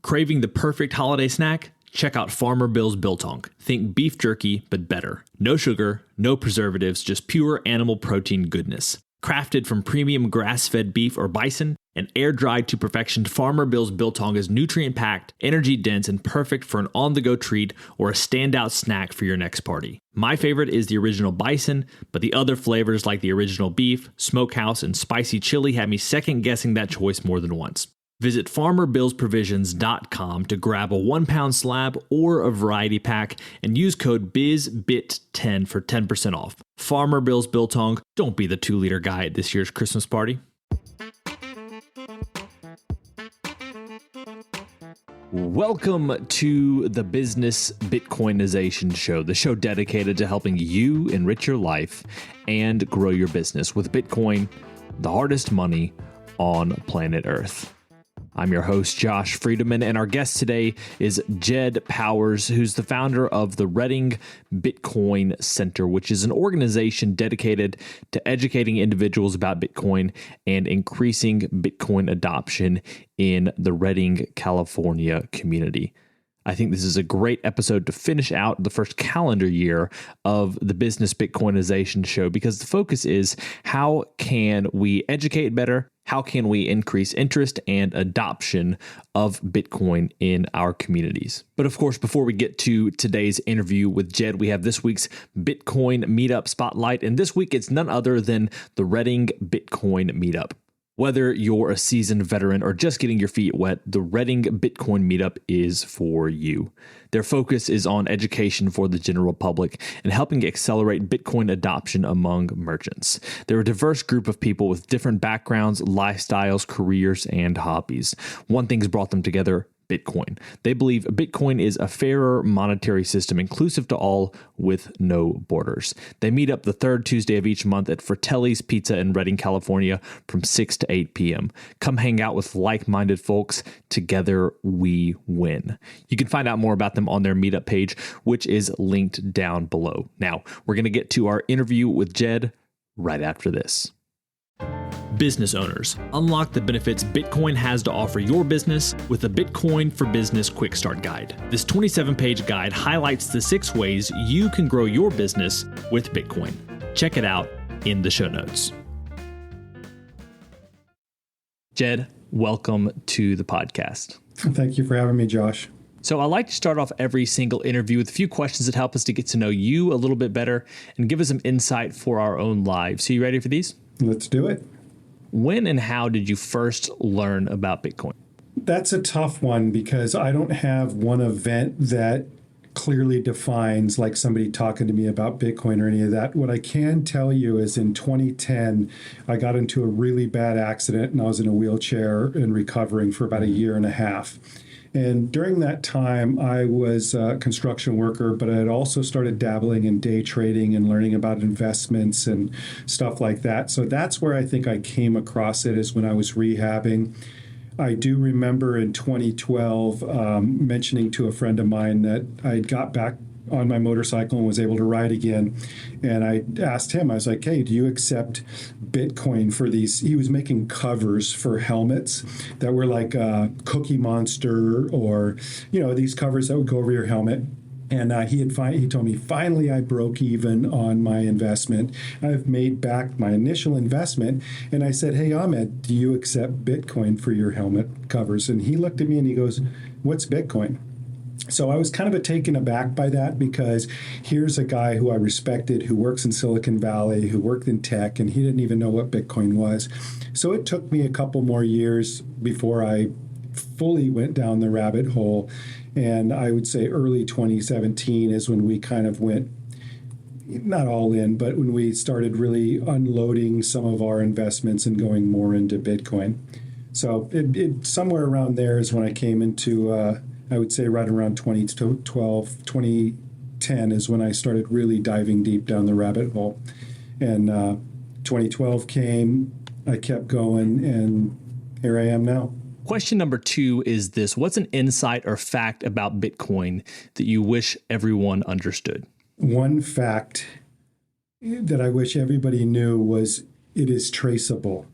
Craving the perfect holiday snack? Check out Farmer Bill's Biltong. Think beef jerky, but better. No sugar, no preservatives, just pure animal protein goodness. Crafted from premium grass-fed beef or bison and air-dried to perfection, Farmer Bill's Biltong is nutrient-packed, energy-dense, and perfect for an on-the-go treat or a standout snack for your next party. My favorite is the original bison, but the other flavors like the original beef, smokehouse, and spicy chili had me second-guessing that choice more than once. Visit FarmerBillsProvisions.com to grab a 1-pound slab or a variety pack and use code BIZBIT10 for 10% off. Farmer Bill's Biltong, don't be the 2-liter guy at this year's Christmas party. Welcome to the Business Bitcoinization Show, the show dedicated to helping you enrich your life and grow your business with Bitcoin, the hardest money on planet Earth. I'm your host, Josh Friedeman, and our guest today is Jed Powers, who's the founder of the Reading Bitcoin Center, which is an organization dedicated to educating individuals about Bitcoin and increasing Bitcoin adoption in the Reading, California community. I think this is a great episode to finish out the first calendar year of the Business Bitcoinization Show, because the focus is how can we educate better? How can we increase interest and adoption of Bitcoin in our communities? But of course, before we get to today's interview with Jed, we have this week's Bitcoin Meetup Spotlight. And this week, it's none other than the Reading Bitcoin Meetup. Whether you're a seasoned veteran or just getting your feet wet, the Reading Bitcoin Meetup is for you. Their focus is on education for the general public and helping accelerate Bitcoin adoption among merchants. They're a diverse group of people with different backgrounds, lifestyles, careers, and hobbies. One thing's brought them together: Bitcoin. They believe Bitcoin is a fairer monetary system inclusive to all with no borders. They meet up the third Tuesday of each month at Fratelli's Pizza in Redding, California from 6 to 8 p.m. Come hang out with like-minded folks. Together we win. You can find out more about them on their meetup page, which is linked down below. Now, we're going to get to our interview with Jed right after this. Business owners, unlock the benefits Bitcoin has to offer your business with the Bitcoin for Business Quick Start Guide. This 27-page guide highlights the 6 ways you can grow your business with Bitcoin. Check it out in the show notes. Jed, welcome to the podcast. Thank you for having me, Josh. So I like to start off every single interview with a few questions that help us to get to know you a little bit better and give us some insight for our own lives. So you ready for these? Let's do it. When and how did you first learn about Bitcoin? That's a tough one because I don't have one event that clearly defines, like somebody talking to me about Bitcoin or any of that. What I can tell you is in 2010, I got into a really bad accident and I was in a wheelchair and recovering for about a year and a half. And during that time, I was a construction worker, but I had also started dabbling in day trading and learning about investments and stuff like that. So that's where I think I came across it, is when I was rehabbing. I do remember in 2012 mentioning to a friend of mine that I got back on my motorcycle and was able to ride again. And I asked him, I was like, hey, do you accept Bitcoin for these? He was making covers for helmets that were like Cookie Monster or, these covers that would go over your helmet. And he told me, finally, I broke even on my investment. I've made back my initial investment. And I said, hey, Ahmed, do you accept Bitcoin for your helmet covers? And he looked at me and he goes, what's Bitcoin? So I was kind of taken aback by that, because here's a guy who I respected, who works in Silicon Valley, who worked in tech, and he didn't even know what Bitcoin was. So it took me a couple more years before I fully went down the rabbit hole. And I would say early 2017 is when we kind of went, not all in, but when we started really unloading some of our investments and going more into Bitcoin. So it somewhere around there is when I came into I would say right around 2012, 2010 is when I started really diving deep down the rabbit hole. And 2012 came, I kept going, and here I am now. Question number 2 is this: what's an insight or fact about Bitcoin that you wish everyone understood? One fact that I wish everybody knew was it is traceable.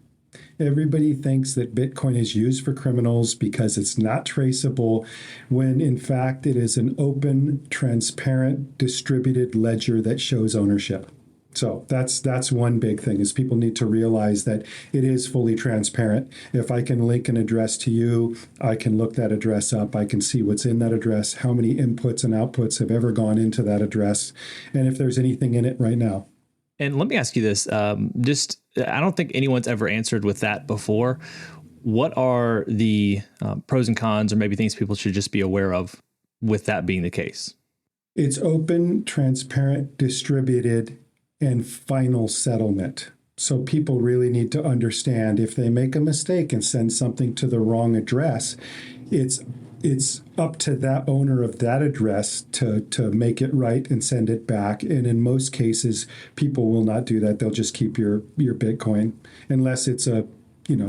Everybody thinks that Bitcoin is used for criminals because it's not traceable, when in fact it is an open, transparent, distributed ledger that shows ownership. So that's one big thing, is people need to realize that it is fully transparent. If I can link an address to you, I can look that address up. I can see what's in that address, how many inputs and outputs have ever gone into that address, and if there's anything in it right now. And let me ask you this, I don't think anyone's ever answered with that before. What are the pros and cons, or maybe things people should just be aware of with that being the case? It's open, transparent, distributed, and final settlement. So people really need to understand, if they make a mistake and send something to the wrong address, it's up to that owner of that address to make it right and send it back. And in most cases, people will not do that. They'll just keep your Bitcoin, unless it's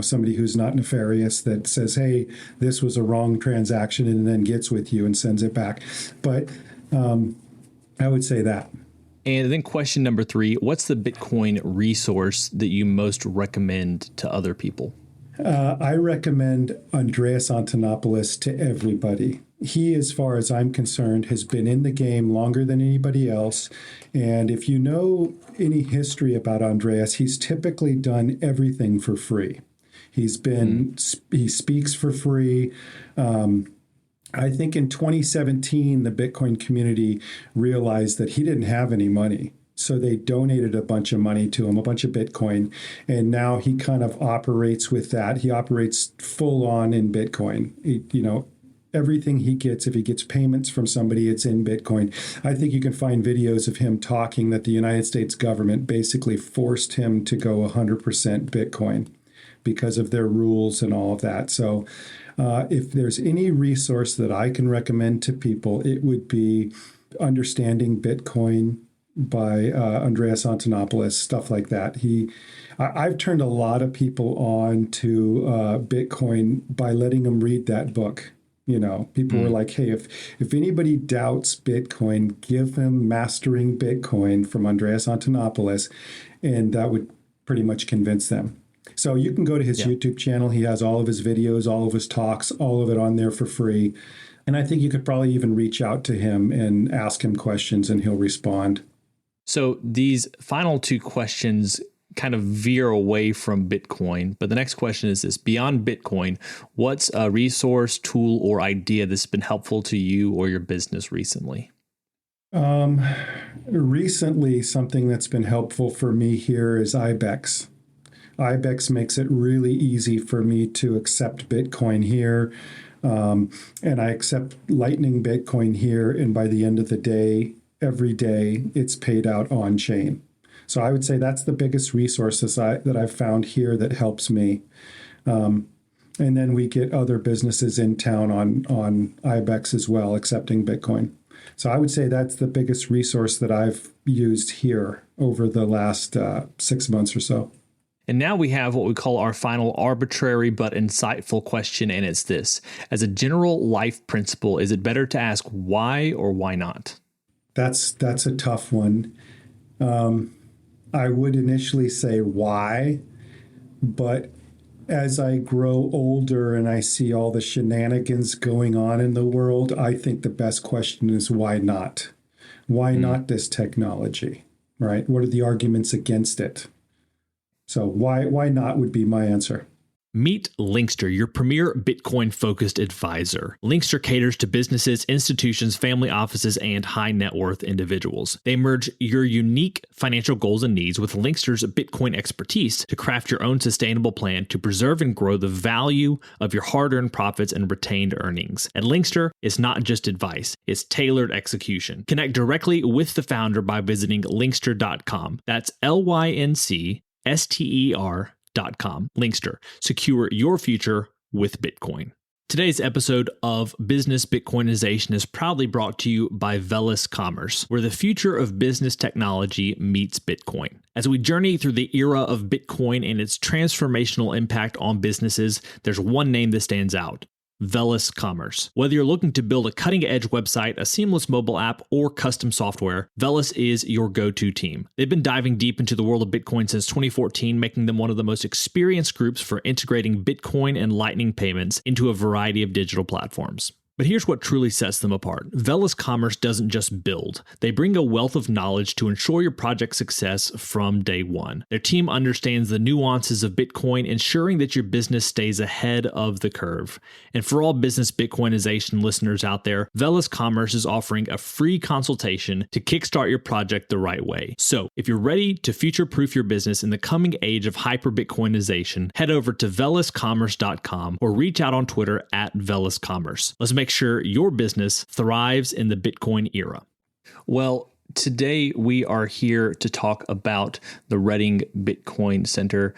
somebody who's not nefarious that says, hey, this was a wrong transaction, and then gets with you and sends it back. But I would say that. And then question number 3, what's the Bitcoin resource that you most recommend to other people? I recommend Andreas Antonopoulos to everybody. He, as far as I'm concerned, has been in the game longer than anybody else. And if you know any history about Andreas, he's typically done everything for free. He speaks for free. I think in 2017, the Bitcoin community realized that he didn't have any money. So they donated a bunch of money to him, a bunch of Bitcoin. And now he kind of operates with that. He operates full on in Bitcoin. Everything he gets, if he gets payments from somebody, it's in Bitcoin. I think you can find videos of him talking that the United States government basically forced him to go 100% Bitcoin because of their rules and all of that. So if there's any resource that I can recommend to people, it would be Understanding Bitcoin by Andreas Antonopoulos, stuff like that. I've turned a lot of people on to Bitcoin by letting them read that book. People were like, hey, if anybody doubts Bitcoin, give them Mastering Bitcoin from Andreas Antonopoulos, and that would pretty much convince them. So you can go to his YouTube channel. He has all of his videos, all of his talks, all of it on there for free. And I think you could probably even reach out to him and ask him questions, and he'll respond. So these final 2 questions kind of veer away from Bitcoin. But the next question is this: beyond Bitcoin, what's a resource, tool, or idea that's been helpful to you or your business recently? Recently, something that's been helpful for me here is IBEX. IBEX makes it really easy for me to accept Bitcoin here. And I accept Lightning Bitcoin here. And by the end of the day, every day, it's paid out on chain. So I would say that's the biggest resource that I've found here that helps me. And then we get other businesses in town on IBEX as well, accepting Bitcoin. So I would say that's the biggest resource that I've used here over the last 6 months or so. And now we have what we call our final arbitrary but insightful question, and it's this: as a general life principle, is it better to ask why or why not? That's a tough one. I would initially say why, but as I grow older and I see all the shenanigans going on in the world, I think the best question is why not? Why not this technology, right? What are the arguments against it? So why not would be my answer. Meet Linkster, your premier Bitcoin-focused advisor. Linkster caters to businesses, institutions, family offices, and high-net-worth individuals. They merge your unique financial goals and needs with Linkster's Bitcoin expertise to craft your own sustainable plan to preserve and grow the value of your hard-earned profits and retained earnings. At Linkster, it's not just advice, it's tailored execution. Connect directly with the founder by visiting linkster.com. That's LYNCSTER.com. Linkster. Secure your future with Bitcoin. Today's episode of Business Bitcoinization is proudly brought to you by Velis Commerce, where the future of business technology meets Bitcoin. As we journey through the era of Bitcoin and its transformational impact on businesses, there's one name that stands out: Velis Commerce. Whether you're looking to build a cutting-edge website, a seamless mobile app, or custom software, Velis is your go-to team. They've been diving deep into the world of Bitcoin since 2014, making them one of the most experienced groups for integrating Bitcoin and Lightning payments into a variety of digital platforms. But here's what truly sets them apart. Velis Commerce doesn't just build. They bring a wealth of knowledge to ensure your project's success from day one. Their team understands the nuances of Bitcoin, ensuring that your business stays ahead of the curve. And for all business Bitcoinization listeners out there, Velis Commerce is offering a free consultation to kickstart your project the right way. So if you're ready to future-proof your business in the coming age of hyper-Bitcoinization, head over to veliscommerce.com or reach out on Twitter at veliscommerce. Let's make sure your business thrives in the Bitcoin era. Well, today we are here to talk about the Reading Bitcoin Center.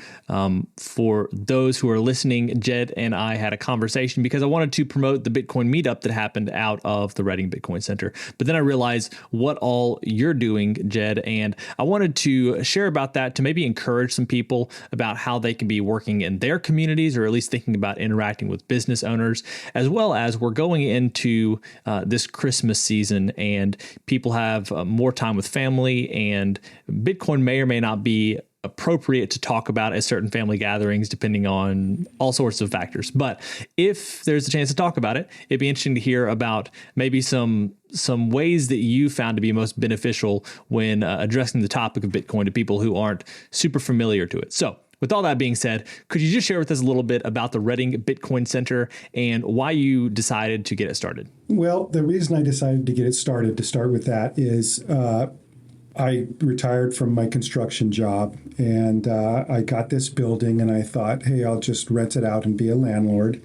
For those who are listening, Jed and I had a conversation because I wanted to promote the Bitcoin meetup that happened out of the Reading Bitcoin Center. But then I realized what all you're doing, Jed, and I wanted to share about that to maybe encourage some people about how they can be working in their communities, or at least thinking about interacting with business owners, as well as we're going into this Christmas season and people have more time with family, and Bitcoin may or may not be appropriate to talk about at certain family gatherings, depending on all sorts of factors. But if there's a chance to talk about it, it'd be interesting to hear about maybe some ways that you found to be most beneficial when addressing the topic of Bitcoin to people who aren't super familiar to it. So with all that being said, could you just share with us a little bit about the Reading Bitcoin Center and why you decided to get it started? Well, the reason I decided to get it started, to start with that, is I retired from my construction job, and I got this building, and I thought, hey, I'll just rent it out and be a landlord.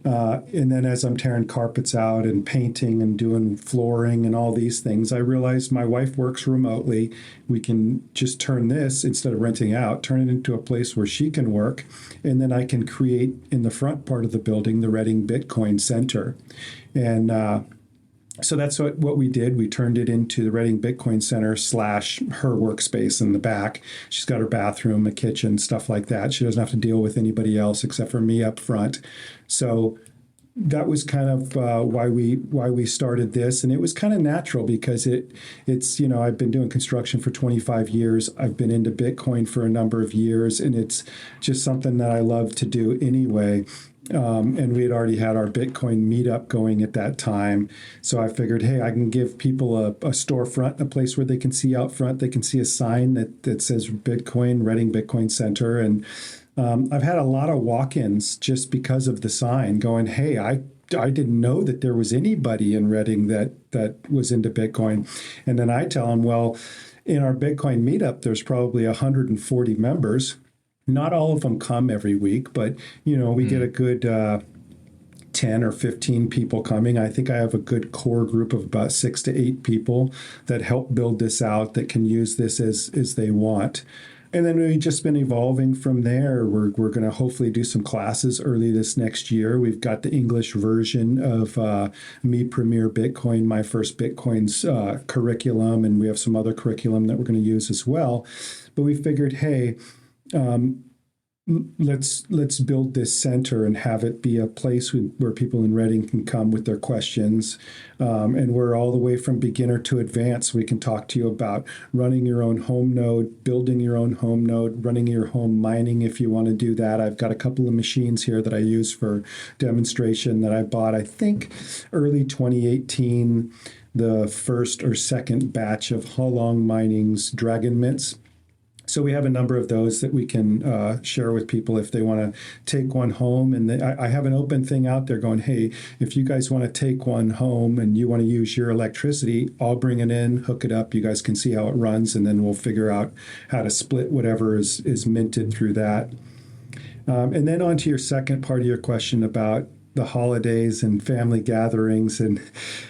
And then as I'm tearing carpets out and painting and doing flooring and all these things, I realized my wife works remotely. We can just turn this, instead of renting out, turn it into a place where she can work. And then I can create in the front part of the building, the Reading Bitcoin Center. And so that's what we did. We turned it into the Reading Bitcoin Center / her workspace in the back. She's got her bathroom, a kitchen, stuff like that. She doesn't have to deal with anybody else except for me up front. So that was kind of why we started this, and it was kind of natural because it's I've been doing construction for 25 years. I've been into Bitcoin for a number of years, and it's just something that I love to do anyway. And we had already had our Bitcoin meetup going at that time. So I figured, hey, I can give people a storefront, a place where they can see out front. They can see a sign that says Bitcoin, Reading Bitcoin Center. And I've had a lot of walk-ins just because of the sign going, hey, I didn't know that there was anybody in Reading that was into Bitcoin. And then I tell them, well, in our Bitcoin meetup, there's probably 140 members. Not all of them come every week, but, we get a good 10 or 15 people coming. I think I have a good core group of about 6 to 8 people that help build this out, that can use this as they want. And then we've just been evolving from there. We're going to hopefully do some classes early this next year. We've got the English version of Me Premier Bitcoin, My First Bitcoin's curriculum, and we have some other curriculum that we're going to use as well. But we figured, hey, let's build this center and have it be a place where people in Reading can come with their questions. And we're all the way from beginner to advanced. We can talk to you about running your own home node, building your own home node, running your home mining if you want to do that. I've got a couple of machines here that I use for demonstration that I bought, I think, early 2018, the first or second batch of Halong Mining's Dragon Mints. So we have a number of those that we can share with people if they want to take one home. And I have an open thing out there going, hey, if you guys want to take one home and you want to use your electricity, I'll bring it in, hook it up. You guys can see how it runs, and then we'll figure out how to split whatever is minted through that. And then on to your second part of your question about the holidays and family gatherings and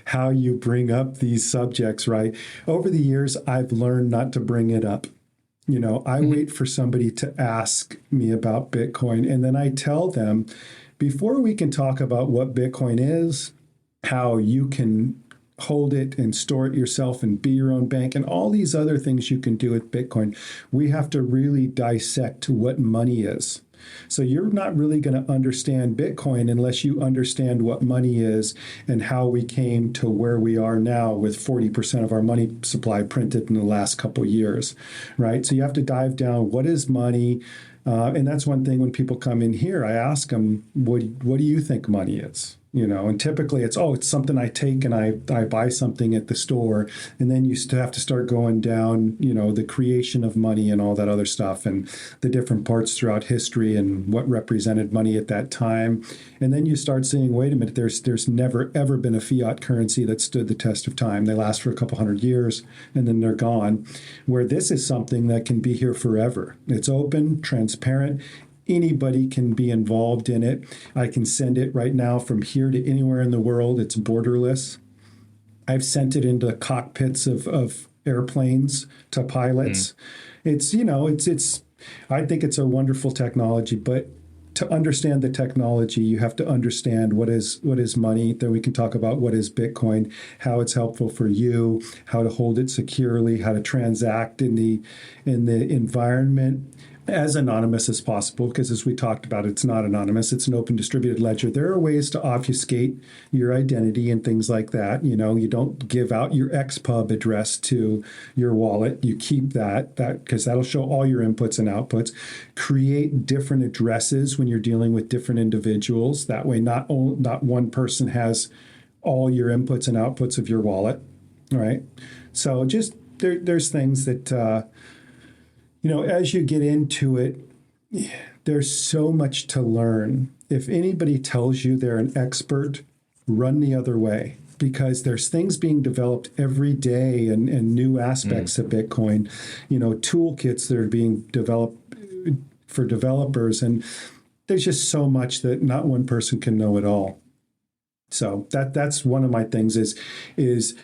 how you bring up these subjects, right? Over the years, I've learned not to bring it up. I wait for somebody to ask me about Bitcoin, and then I tell them, before we can talk about what Bitcoin is, how you can hold it and store it yourself and be your own bank, and all these other things you can do with Bitcoin, we have to really dissect what money is. So you're not really going to understand Bitcoin unless you understand what money is and how we came to where we are now with 40% of our money supply printed in the last couple of years, right? So you have to dive down. What is money? And that's one thing when people come in here, I ask them, what do you think money is? And typically it's something I take and I buy something at the store. And then you still have to start going down, the creation of money and all that other stuff and the different parts throughout history and what represented money at that time. And then you start seeing, wait a minute, there's never, ever been a fiat currency that stood the test of time. They last for a couple hundred years and then they're gone. Where this is something that can be here forever. It's open, transparent. Anybody can be involved in it. I can send it right now from here to anywhere in the world. It's borderless. I've sent it into cockpits of airplanes to pilots. It's I think it's a wonderful technology, but to understand the technology, you have to understand what is money. Then we can talk about what is Bitcoin, how it's helpful for you, how to hold it securely, how to transact in the environment as anonymous as possible, because as we talked about, it's not anonymous. It's an open distributed ledger. There are ways to obfuscate your identity and things like that. You don't give out your XPub address to your wallet. You keep that because that'll show all your inputs and outputs. Create different addresses when you're dealing with different individuals. That way, not one person has all your inputs and outputs of your wallet, right? So just there's things that as you get into it, there's so much to learn. If anybody tells you they're an expert, run the other way, because there's things being developed every day and new aspects of Bitcoin, toolkits that are being developed for developers. And there's just so much that not one person can know it all. So that's one of my things is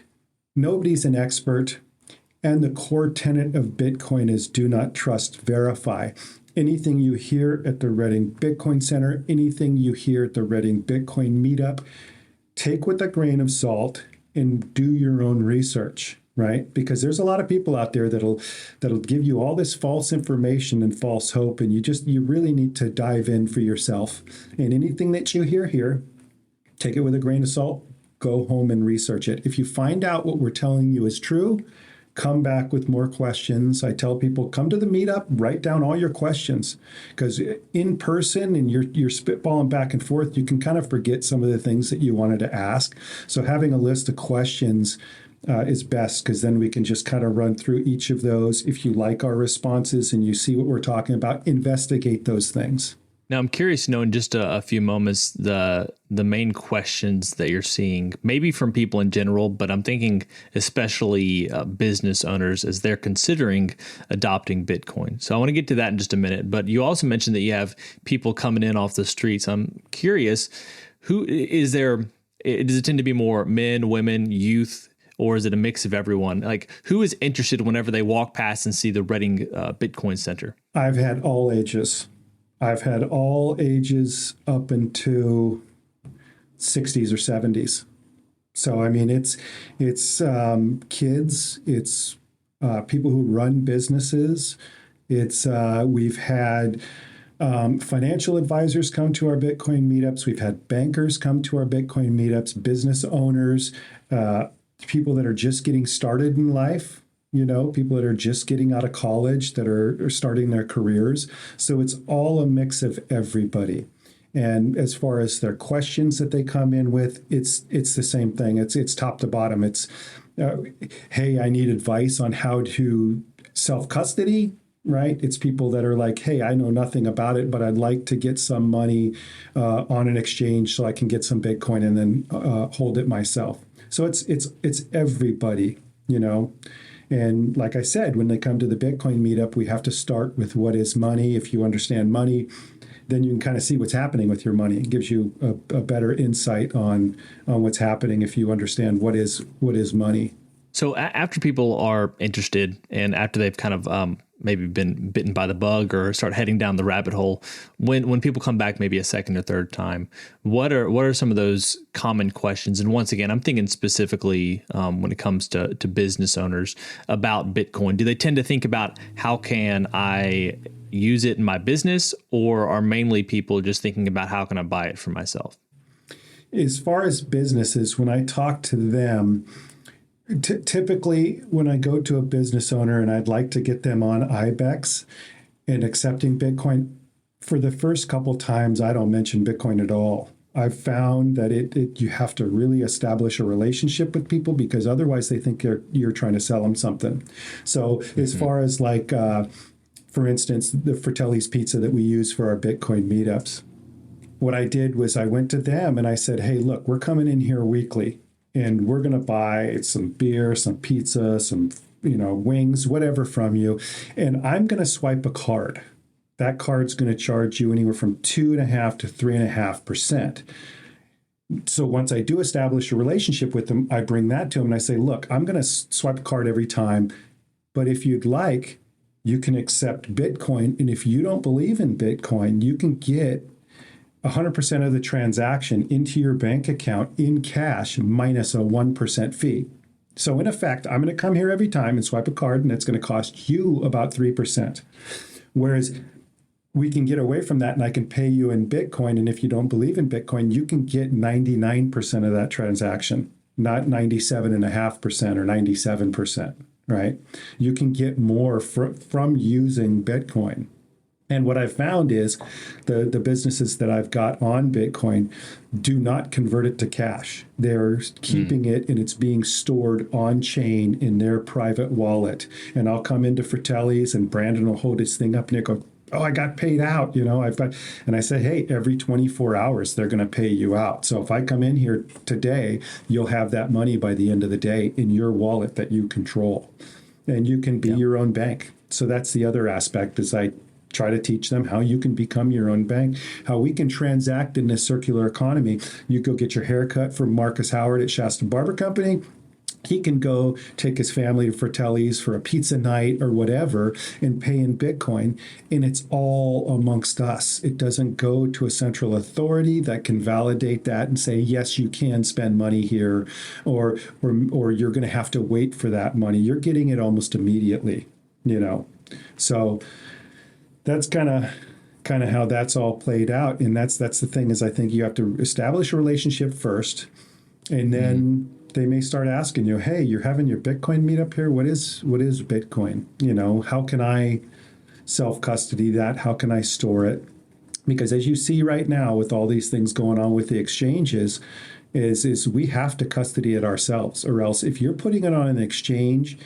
nobody's an expert. And the core tenet of Bitcoin is do not trust, verify. Anything you hear at the Reading Bitcoin Center, anything you hear at the Reading Bitcoin Meetup, take with a grain of salt and do your own research, right? Because there's a lot of people out there that'll give you all this false information and false hope, and you really need to dive in for yourself. And anything that you hear here, take it with a grain of salt, go home and research it. If you find out what we're telling you is true, come back with more questions. I tell people, come to the meetup, write down all your questions, because in person and you're spitballing back and forth, you can kind of forget some of the things that you wanted to ask. So having a list of questions is best, because then we can just kind of run through each of those. If you like our responses and you see what we're talking about, investigate those things. Now, I'm curious to know in just a few moments the main questions that you're seeing, maybe from people in general, but I'm thinking especially business owners as they're considering adopting Bitcoin. So I want to get to that in just a minute. But you also mentioned that you have people coming in off the streets. I'm curious, who is there? Does it tend to be more men, women, youth? Or is it a mix of everyone? Like, who is interested whenever they walk past and see the Reading Bitcoin Center? I've had all ages. I've had all ages up into 60s or 70s. So, I mean, it's kids, it's people who run businesses. We've had financial advisors come to our Bitcoin meetups. We've had bankers come to our Bitcoin meetups, business owners, people that are just getting started in life. People that are just getting out of college, that are starting their careers. So it's all a mix of everybody. And as far as their questions that they come in with, it's the same thing. It's top to bottom. It's, hey, I need advice on how to self-custody, right? It's people that are like, hey, I know nothing about it, but I'd like to get some money on an exchange so I can get some Bitcoin and then hold it myself. So it's everybody, And like I said, when they come to the Bitcoin meetup, we have to start with what is money. If you understand money, then you can kind of see what's happening with your money. It gives you a better insight on what's happening if you understand what is money. So after people are interested and after they've kind of maybe been bitten by the bug or start heading down the rabbit hole, when people come back maybe a second or third time, what are some of those common questions? And once again, I'm thinking specifically when it comes to business owners about Bitcoin. Do they tend to think about how can I use it in my business, or are mainly people just thinking about how can I buy it for myself? As far as businesses, when I talk to them, typically when I go to a business owner and I'd like to get them on IBEX and accepting Bitcoin, for the first couple times, I don't mention Bitcoin at all. I've found that you have to really establish a relationship with people, because otherwise they think you're trying to sell them something. So as far as like, for instance, the Fratelli's Pizza that we use for our Bitcoin meetups, what I did was I went to them and I said, hey, look, we're coming in here weekly and we're going to buy some beer, some pizza, some, wings, whatever from you. And I'm going to swipe a card. That card's going to charge you anywhere from 2.5 to 3.5%. So once I do establish a relationship with them, I bring that to them and I say, look, I'm going to swipe a card every time. But if you'd like, you can accept Bitcoin. And if you don't believe in Bitcoin, you can get 100% of the transaction into your bank account in cash minus a 1% fee. So in effect, I'm going to come here every time and swipe a card, and it's going to cost you about 3%. Whereas we can get away from that and I can pay you in Bitcoin. And if you don't believe in Bitcoin, you can get 99% of that transaction, not 97.5% or 97%, right? You can get more from using Bitcoin. And what I've found is the businesses that I've got on Bitcoin do not convert it to cash. They're keeping it and it's being stored on chain in their private wallet. And I'll come into Fratelli's and Brandon will hold his thing up and he'll go, oh, I got paid out, and I say, hey, every 24 hours, they're going to pay you out. So if I come in here today, you'll have that money by the end of the day in your wallet that you control. And you can be your own bank. So that's the other aspect, is I try to teach them how you can become your own bank, how we can transact in this circular economy. You go get your haircut from Marcus Howard at Shasta Barber Company. He can go take his family to Fratelli's for a pizza night or whatever and pay in Bitcoin. And it's all amongst us. It doesn't go to a central authority that can validate that and say, yes, you can spend money here, or you're going to have to wait for that money. You're getting it almost immediately, So that's kind of how that's all played out. And that's the thing, is I think you have to establish a relationship first, and then they may start asking you, hey, you're having your Bitcoin meetup here. What is Bitcoin? How can I self-custody that? How can I store it? Because as you see right now with all these things going on with the exchanges, is we have to custody it ourselves, or else if you're putting it on an exchange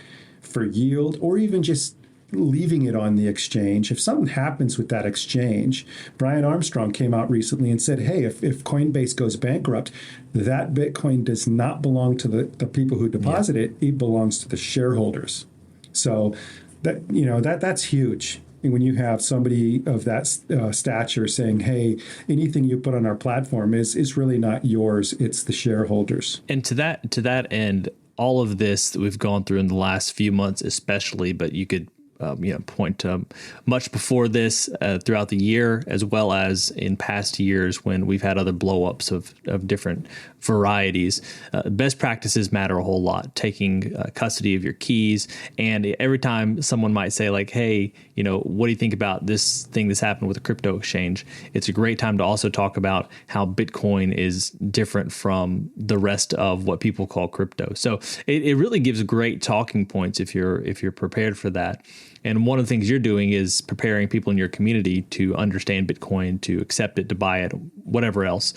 for yield, or even just leaving it on the exchange, if something happens with that exchange, Brian Armstrong came out recently and said, hey, if Coinbase goes bankrupt, that Bitcoin does not belong to the people who deposit it. It belongs to the shareholders. So that's huge. And when you have somebody of that stature saying, hey, anything you put on our platform is really not yours, it's the shareholders. And to that end, all of this that we've gone through in the last few months especially, but you could point to much before this throughout the year, as well as in past years when we've had other blowups of different varieties. Best practices matter a whole lot. Taking custody of your keys, and every time someone might say like, "Hey, what do you think about this thing that's happened with a crypto exchange?" It's a great time to also talk about how Bitcoin is different from the rest of what people call crypto. So it really gives great talking points if you're prepared for that. And one of the things you're doing is preparing people in your community to understand Bitcoin, to accept it, to buy it, whatever else.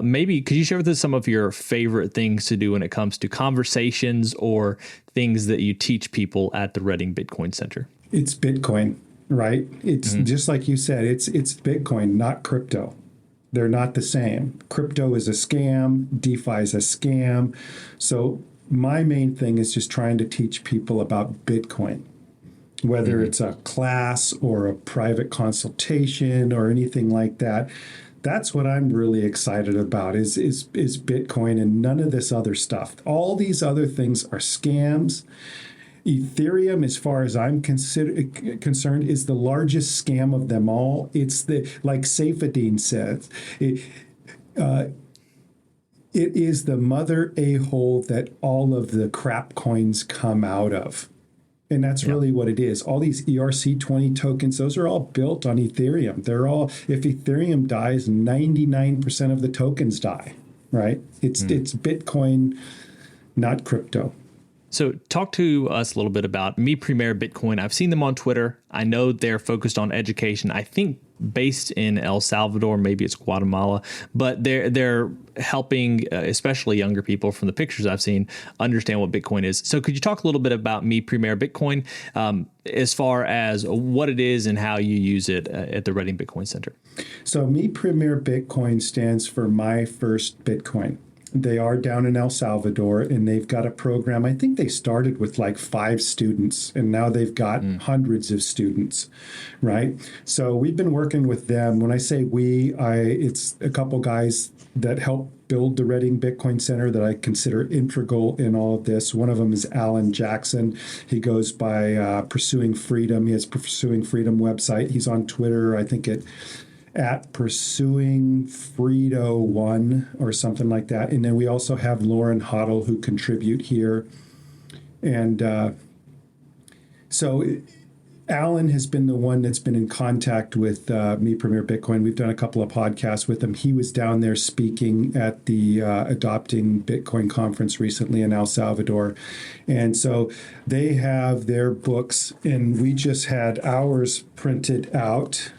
Maybe could you share with us some of your favorite things to do when it comes to conversations or things that you teach people at the Reading Bitcoin Center? It's Bitcoin, right? It's just like you said, it's Bitcoin, not crypto. They're not the same. Crypto is a scam. DeFi is a scam. So my main thing is just trying to teach people about Bitcoin, whether it's a class or a private consultation or anything like that. That's what I'm really excited about is Bitcoin and none of this other stuff. All these other things are scams. Ethereum, as far as I'm concerned, is the largest scam of them all. It's like Saifedean says, it is the mother a-hole that all of the crap coins come out of. And that's really what it is. All these ERC20 tokens, those are all built on Ethereum. They're all, if Ethereum dies, 99% of the tokens die, right? It's Bitcoin, not crypto. So talk to us a little bit about Mi Primer Bitcoin. I've seen them on Twitter. I know they're focused on education. I think based in El Salvador, maybe it's Guatemala, but they're helping especially younger people from the pictures I've seen understand what Bitcoin is. So could you talk a little bit about Mi Primer Bitcoin as far as what it is and how you use it at the Reading Bitcoin Center? So Mi Primer Bitcoin stands for My First Bitcoin. They are down in El Salvador, and they've got a program. I think they started with like 5 students, and now they've got hundreds of students, right? So we've been working with them. When I say we, it's a couple guys that help build the Reading Bitcoin Center that I consider integral in all of this. One of them is Alan Jackson. He goes by Pursuing Freedom. He has Pursuing Freedom website. He's on Twitter, I think at Pursuing Fredo1 or something like that. And then we also have Lauren Hoddle who contribute here. And so Alan has been the one that's been in contact with Mi Primer Bitcoin. We've done a couple of podcasts with him. He was down there speaking at the Adopting Bitcoin conference recently in El Salvador. And so they have their books, and we just had ours printed out,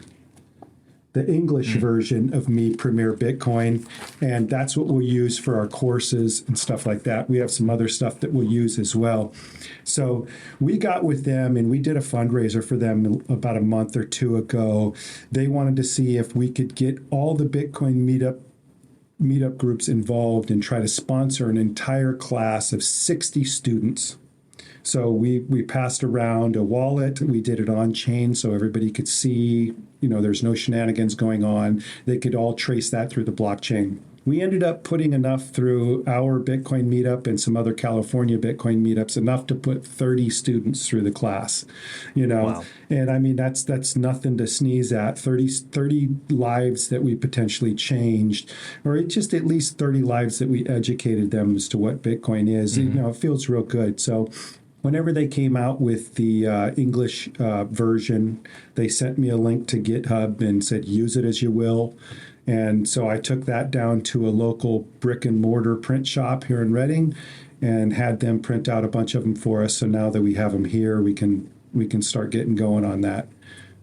the English version of Mi Primer Bitcoin, and that's what we'll use for our courses and stuff like that. We have some other stuff that we'll use as well. So we got with them, and we did a fundraiser for them about a month or two ago. They wanted to see if we could get all the Bitcoin meetup groups involved and try to sponsor an entire class of 60 students. So we passed around a wallet. We did it on chain so everybody could see, there's no shenanigans going on. They could all trace that through the blockchain. We ended up putting enough through our Bitcoin meetup and some other California Bitcoin meetups, enough to put 30 students through the class, Wow. And I mean, that's nothing to sneeze at. 30 lives that we potentially changed, or just at least 30 lives that we educated them as to what Bitcoin is. It feels real good. So whenever they came out with the English version, they sent me a link to GitHub and said, use it as you will. And so I took that down to a local brick and mortar print shop here in Reading and had them print out a bunch of them for us. So now that we have them here, we can start getting going on that.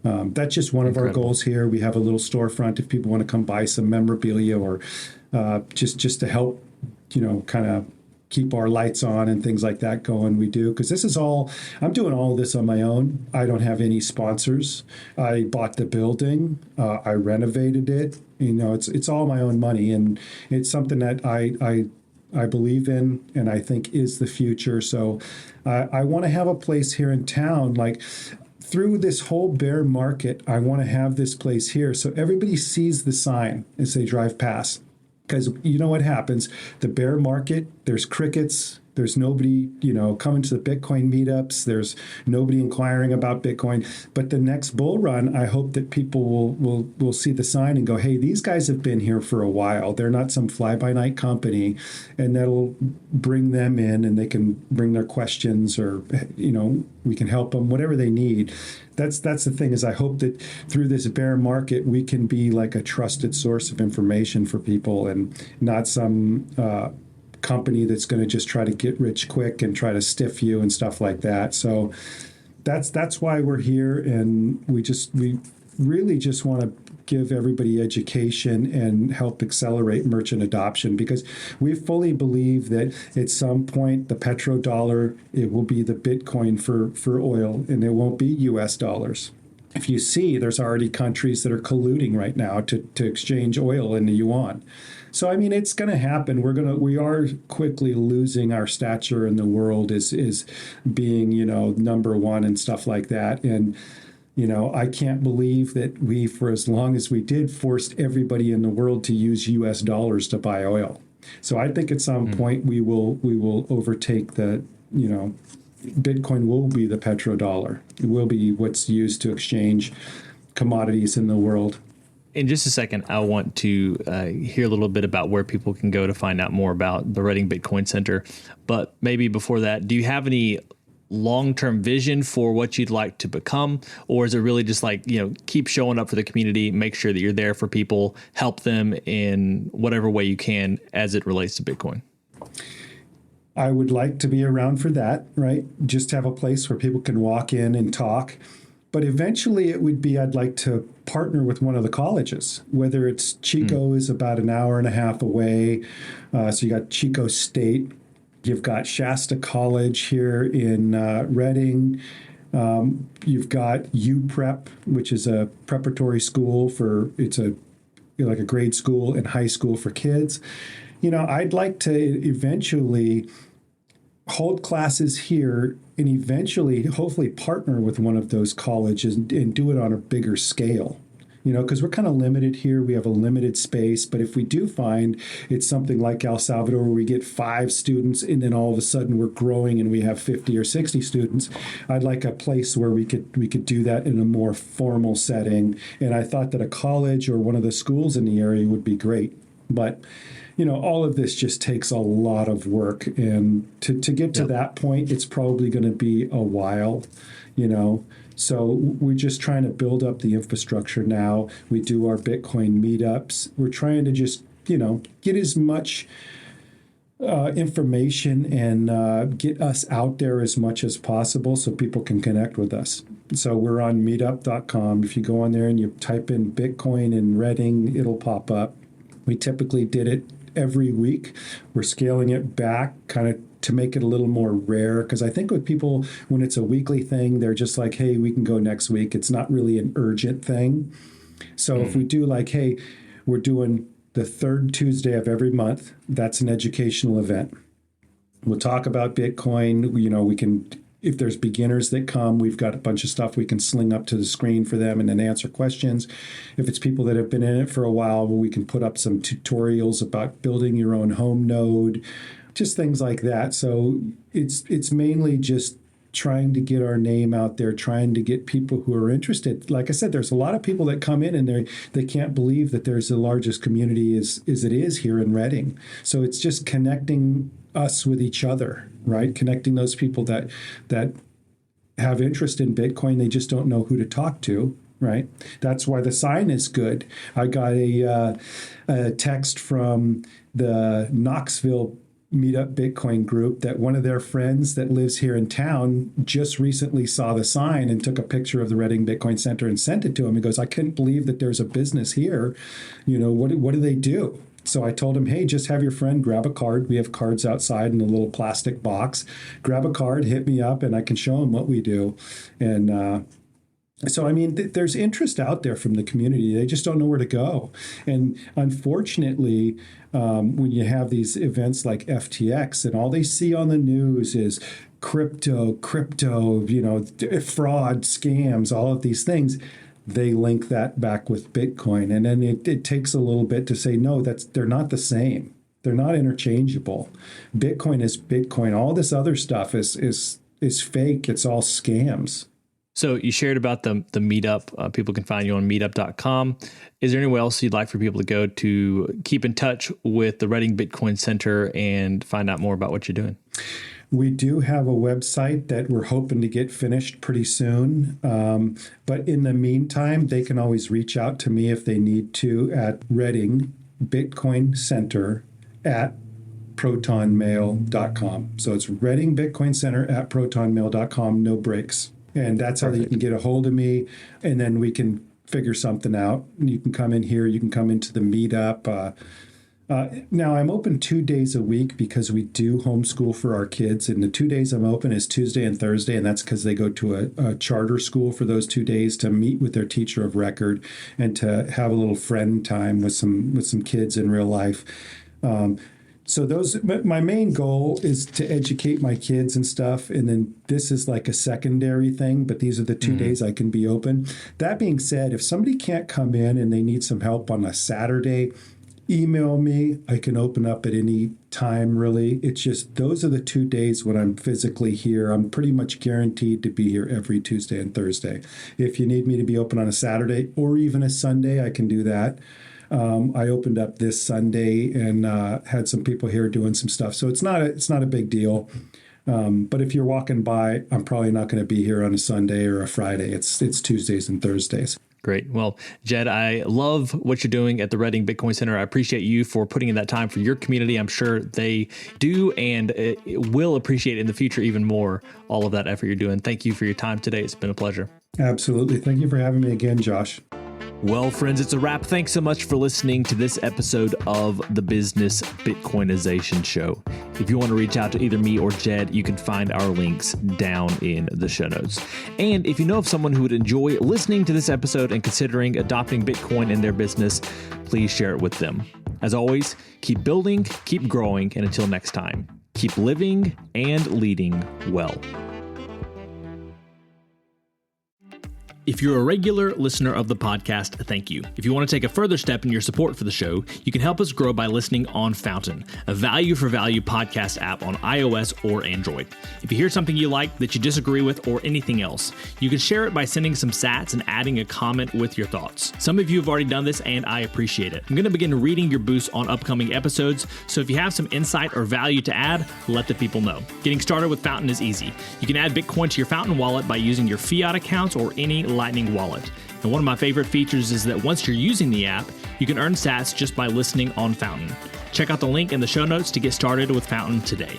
That's just one of our goals here. We have a little storefront if people want to come buy some memorabilia or just to help, kind of keep our lights on and things like that going. We do, because this is all, I'm doing all of this on my own. I don't have any sponsors. I bought the building. I renovated it. It's all my own money, and it's something that I believe in and I think is the future. So I want to have a place here in town, like through this whole bear market. I want to have this place here so everybody sees the sign as they drive past. Because you know what happens? The bear market, there's crickets. There's nobody, coming to the Bitcoin meetups. There's nobody inquiring about Bitcoin. But the next bull run, I hope that people will see the sign and go, hey, these guys have been here for a while. They're not some fly-by-night company. And that'll bring them in, and they can bring their questions, or, we can help them, whatever they need. That's the thing, is I hope that through this bear market, we can be like a trusted source of information for people, and not some company that's going to just try to get rich quick and try to stiff you and stuff like that. So that's why we're here, and we really just want to give everybody education and help accelerate merchant adoption, because we fully believe that at some point the petrodollar, it will be the Bitcoin for oil, and it won't be US dollars. If you see, there's already countries that are colluding right now to exchange oil in the yuan. So, I mean, it's going to happen. We are quickly losing our stature in the world as being, number one and stuff like that. And, I can't believe that we, for as long as we did, forced everybody in the world to use US dollars to buy oil. So I think at some point we will overtake the, Bitcoin will be the petrodollar. It will be what's used to exchange commodities in the world. In just a second, I want to hear a little bit about where people can go to find out more about the Reading Bitcoin Center. But maybe before that, do you have any long-term vision for what you'd like to become? Or is it really just like, keep showing up for the community, make sure that you're there for people, help them in whatever way you can as it relates to Bitcoin? I would like to be around for that, right? Just have a place where people can walk in and talk. But eventually it would be, I'd like to partner with one of the colleges, whether it's Chico is about an hour and a half away. So you got Chico State. You've got Shasta College here in Reading. You've got UPrep, which is a preparatory school it's like a grade school and high school for kids. I'd like to eventually hold classes here and eventually, hopefully, partner with one of those colleges and do it on a bigger scale. Because we're kind of limited here. We have a limited space. But if we do find it's something like El Salvador where we get 5 students and then all of a sudden we're growing and we have 50 or 60 students, I'd like a place where we could do that in a more formal setting. And I thought that a college or one of the schools in the area would be great. But all of this just takes a lot of work. And to get to that point, it's probably going to be a while, So we're just trying to build up the infrastructure now. We do our Bitcoin meetups. We're trying to just, get as much information and get us out there as much as possible so people can connect with us. So we're on meetup.com. If you go on there and you type in Bitcoin in Reading, it'll pop up. We typically did it every week. We're scaling it back kind of to make it a little more rare, because I think with people, when it's a weekly thing, they're just like, hey, we can go next week. It's not really an urgent thing. So if we do like, hey, we're doing the third Tuesday of every month, that's an educational event. We'll talk about Bitcoin. We can, if there's beginners that come, we've got a bunch of stuff we can sling up to the screen for them and then answer questions. If it's people that have been in it for a while, we can put up some tutorials about building your own home node, just things like that. So it's mainly just trying to get our name out there, trying to get people who are interested. Like I said, there's a lot of people that come in and they can't believe that there's the largest community as it is here in Reading. So it's just connecting us with each other, right? Connecting those people that have interest in Bitcoin, they just don't know who to talk to, right? That's why the sign is good. I got a text from the Knoxville Meetup Bitcoin group that one of their friends that lives here in town just recently saw the sign and took a picture of the Reading Bitcoin Center and sent it to him. He goes, I couldn't believe that there's a business here. What do they do? So I told him, hey, just have your friend grab a card. We have cards outside in a little plastic box. Grab a card, hit me up, and I can show him what we do. And so, I mean, there's interest out there from the community. They just don't know where to go. And unfortunately, when you have these events like FTX and all they see on the news is crypto, fraud, scams, all of these things, they link that back with Bitcoin. And then it takes a little bit to say, no, they're not the same. They're not interchangeable. Bitcoin is Bitcoin. All this other stuff is fake. It's all scams. So you shared about the meetup. People can find you on meetup.com. Is there anywhere else you'd like for people to go to keep in touch with the Reading Bitcoin Center and find out more about what you're doing? We do have a website that we're hoping to get finished pretty soon. But in the meantime, they can always reach out to me if they need to at Reading Bitcoin Center at protonmail.com. So it's Reading Bitcoin Center at protonmail.com, no breaks. And that's how you can get a hold of me. And then we can figure something out. You can come in here. You can come into the meetup. Now, I'm open 2 days a week because we do homeschool for our kids. And the 2 days I'm open is Tuesday and Thursday. And that's because they go to a charter school for those 2 days to meet with their teacher of record and to have a little friend time with some kids in real life. So my main goal is to educate my kids and stuff. And then this is like a secondary thing, but these are the 2 days I can be open. That being said, if somebody can't come in and they need some help on a Saturday, email me. I can open up at any time, really. It's just those are the 2 days when I'm physically here. I'm pretty much guaranteed to be here every Tuesday and Thursday. If you need me to be open on a Saturday or even a Sunday, I can do that. I opened up this Sunday and had some people here doing some stuff. So it's not a big deal. But if you're walking by, I'm probably not going to be here on a Sunday or a Friday. It's Tuesdays and Thursdays. Great. Well, Jed, I love what you're doing at the Reading Bitcoin Center. I appreciate you for putting in that time for your community. I'm sure they do and will appreciate in the future even more all of that effort you're doing. Thank you for your time today. It's been a pleasure. Absolutely. Thank you for having me again, Josh. Well, friends, it's a wrap. Thanks so much for listening to this episode of the Business Bitcoinization Show. If you want to reach out to either me or Jed, you can find our links down in the show notes. And if you know of someone who would enjoy listening to this episode and considering adopting Bitcoin in their business, please share it with them. As always, keep building, keep growing, and until next time, keep living and leading well. If you're a regular listener of the podcast, thank you. If you want to take a further step in your support for the show, you can help us grow by listening on Fountain, a value-for-value podcast app on iOS or Android. If you hear something you like that you disagree with or anything else, you can share it by sending some sats and adding a comment with your thoughts. Some of you have already done this, and I appreciate it. I'm going to begin reading your boosts on upcoming episodes, so if you have some insight or value to add, let the people know. Getting started with Fountain is easy. You can add Bitcoin to your Fountain wallet by using your fiat accounts or any Lightning wallet. And one of my favorite features is that once you're using the app, you can earn sats just by listening on Fountain. Check out the link in the show notes to get started with Fountain today.